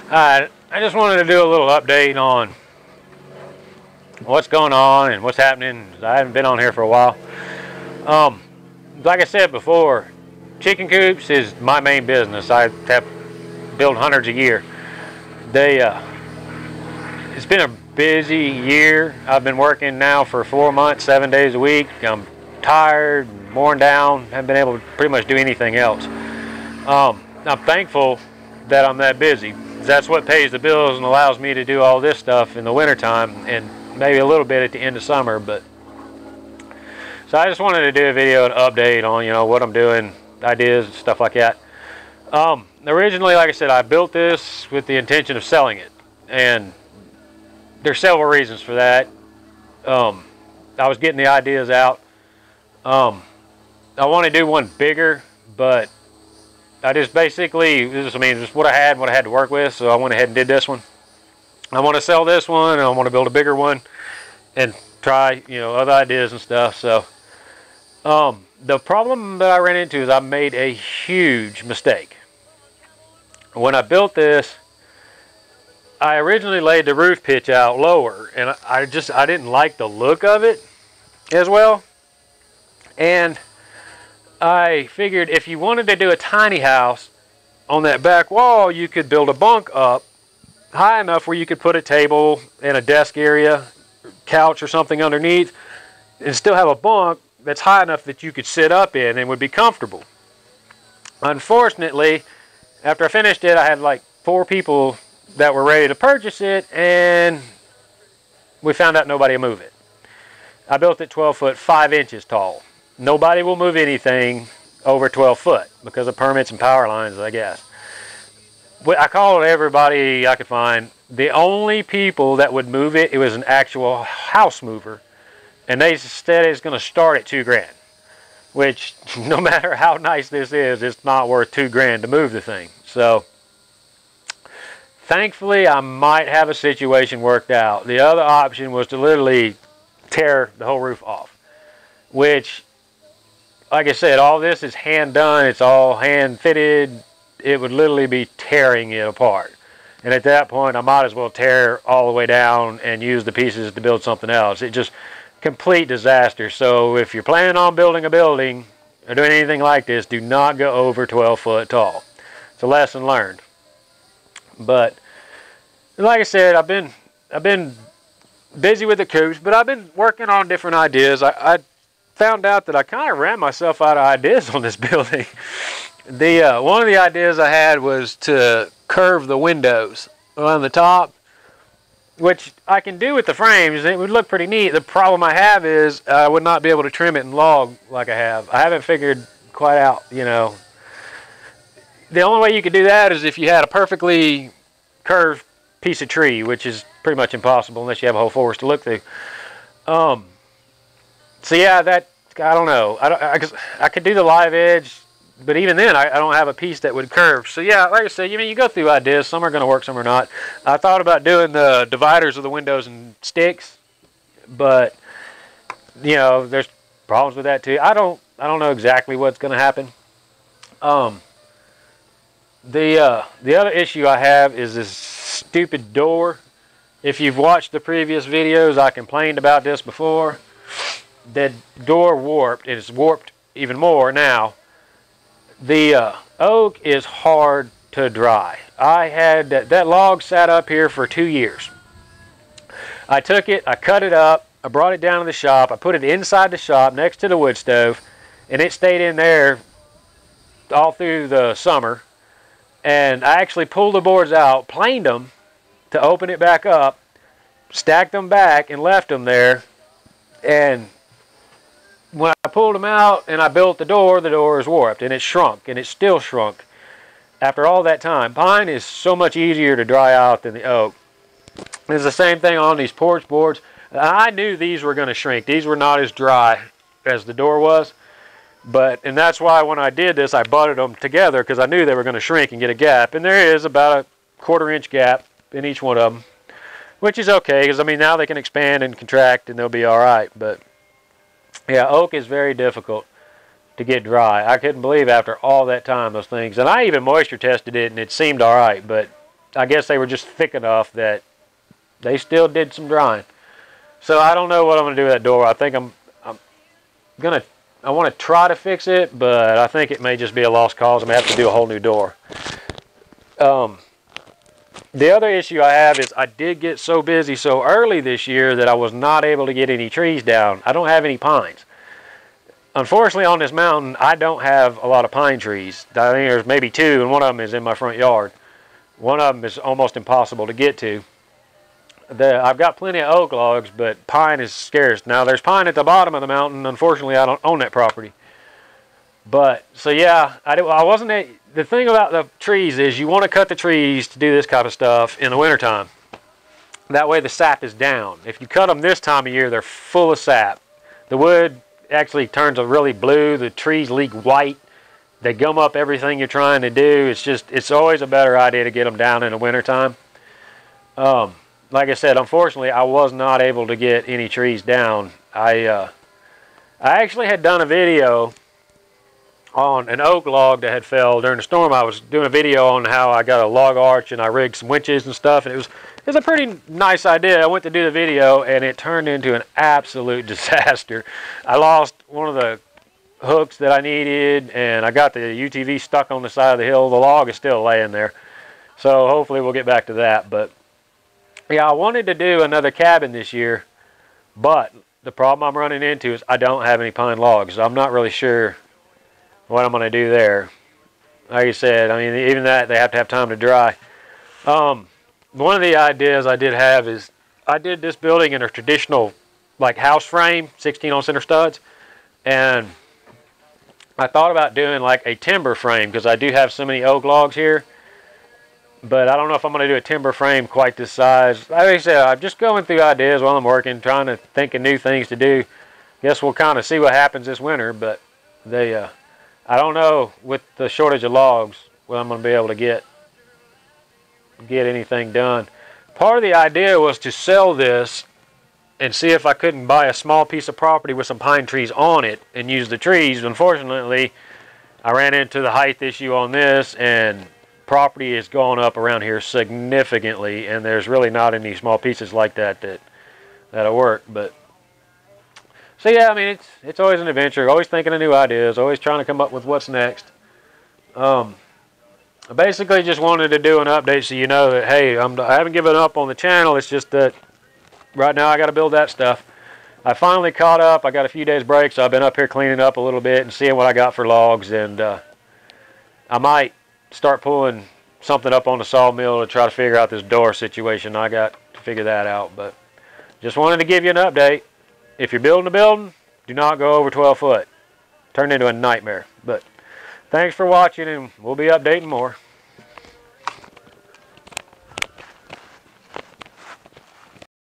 Alright, I just wanted to do a little update on what's going on and what's happening. I haven't been on here for a while. Like I said before, chicken coops is my main business. I have built hundreds a year. It's been a busy year. I've been working now for 4 months, 7 days a week. I'm tired, worn down, haven't been able to pretty much do anything else. I'm thankful that I'm that busy. That's what pays the bills and allows me to do all this stuff in the wintertime and maybe a little bit at the end of summer. But so I just wanted to do a video, an update on what I'm doing, ideas, stuff like that. Originally, like I said, I built this with the intention of selling it, and there's several reasons for that. I was getting the ideas out. I want to do one bigger, but I just basically, just what I had to work with, so I went ahead and did this one. I want to sell this one, and I want to build a bigger one, and try, other ideas and stuff. So, the problem that I ran into is I made a huge mistake. When I built this, I originally laid the roof pitch out lower, and I didn't like the look of it as well. And I figured if you wanted to do a tiny house on that back wall, you could build a bunk up high enough where you could put a table and a desk area, couch or something underneath, and still have a bunk that's high enough that you could sit up in and would be comfortable. Unfortunately, after I finished it, I had like 4 people that were ready to purchase it, and we found out nobody would move it. I built it 12 foot 5 inches tall. Nobody will move anything over 12 foot because of permits and power lines, I guess. I called everybody I could find. The only people that would move it, it was an actual house mover, and they said it's going to start at $2 grand, which no matter how nice this is, it's not worth $2 grand to move the thing. So thankfully, I might have a situation worked out. The other option was to literally tear the whole roof off, which, like I said, all this is hand done. It's all hand fitted. It would literally be tearing it apart. And at that point, I might as well tear all the way down and use the pieces to build something else. It just complete disaster. So if you're planning on building a building or doing anything like this, do not go over 12 foot tall. It's a lesson learned. But like I said, I've been busy with the coops, but I've been working on different ideas. I found out that I kind of ran myself out of ideas on this building. One of the ideas I had was to curve the windows on the top, which I can do with the frames. It would look pretty neat. The problem I have is I would not be able to trim it and log like I have. I haven't figured quite out, The only way you could do that is if you had a perfectly curved piece of tree, which is pretty much impossible unless you have a whole forest to look through. So yeah, I don't know. I could do the live edge, but even then, I don't have a piece that would curve. So yeah, like I said, you go through ideas. Some are going to work, some are not. I thought about doing the dividers of the windows in sticks, but there's problems with that too. I don't know exactly what's going to happen. The other issue I have is this stupid door. If you've watched the previous videos, I complained about this before. The door warped. It's warped even more now. The oak is hard to dry. I had that log sat up here for 2 years. I took it, I cut it up, I brought it down to the shop, I put it inside the shop next to the wood stove, and it stayed in there all through the summer. And I actually pulled the boards out, planed them to open it back up, stacked them back, and left them there. And when I pulled them out and I built the door is warped, and it's shrunk, and it's still shrunk after all that time. Pine is so much easier to dry out than the oak. It's the same thing on these porch boards. I knew these were going to shrink. These were not as dry as the door was. And that's why when I did this, I butted them together because I knew they were going to shrink and get a gap. And there is about a 1/4 inch gap in each one of them, which is okay because, now they can expand and contract and they'll be all right. But yeah, oak is very difficult to get dry. I couldn't believe after all that time those things. And I even moisture tested it and it seemed all right, but I guess they were just thick enough that they still did some drying. So I don't know what I'm going to do with that door. I think I want to try to fix it, but I think it may just be a lost cause. I'm going to have to do a whole new door. The other issue I have is I did get so busy so early this year that I was not able to get any trees down. I don't have any pines. Unfortunately, on this mountain, I don't have a lot of pine trees. I think there's maybe 2, and one of them is in my front yard. One of them is almost impossible to get to. I've got plenty of oak logs, but pine is scarce. Now, there's pine at the bottom of the mountain. Unfortunately, I don't own that property. But, so yeah, I wasn't... The thing about the trees is you want to cut the trees to do this kind of stuff in the wintertime. That way the sap is down. If you cut them this time of year, they're full of sap. The wood actually turns a really blue. The trees leak white. They gum up everything you're trying to do. It's always a better idea to get them down in the wintertime. Like I said, unfortunately, I was not able to get any trees down. I actually had done a video on an oak log that had fell during the storm. I was doing a video on how I got a log arch and I rigged some winches and stuff, and it was a pretty nice idea. I went to do the video and it turned into an absolute disaster. I lost one of the hooks that I needed, and I got the UTV stuck on the side of the hill. The log is still laying there, so hopefully we'll get back to that. But yeah, I wanted to do another cabin this year, but the problem I'm running into is I don't have any pine logs. I'm not really sure what I'm going to do there. Like I said, I mean, even that, they have to have time to dry. One of the ideas I did have is I did this building in a traditional like house frame, 16 on center studs, and I thought about doing like a timber frame because I do have so many oak logs here, but I don't know if I'm going to do a timber frame quite this size. Like I said, I'm just going through ideas while I'm working, trying to think of new things to do. Guess we'll kind of see what happens this winter, but I don't know with the shortage of logs whether I'm going to be able to get anything done. Part of the idea was to sell this and see if I couldn't buy a small piece of property with some pine trees on it and use the trees. Unfortunately, I ran into the height issue on this, and property has gone up around here significantly, and there's really not any small pieces like that'll work. But so yeah, I mean, it's always an adventure, always thinking of new ideas, always trying to come up with what's next. I basically just wanted to do an update so you know that, hey, I haven't given up on the channel. It's just that right now I got to build that stuff. I finally caught up. I got a few days break, so I've been up here cleaning up a little bit and seeing what I got for logs, and I might start pulling something up on the sawmill to try to figure out this door situation. I got to figure that out, but just wanted to give you an update. If you're building a building, do not go over 12 foot. Turned into a nightmare. But thanks for watching, and we'll be updating more.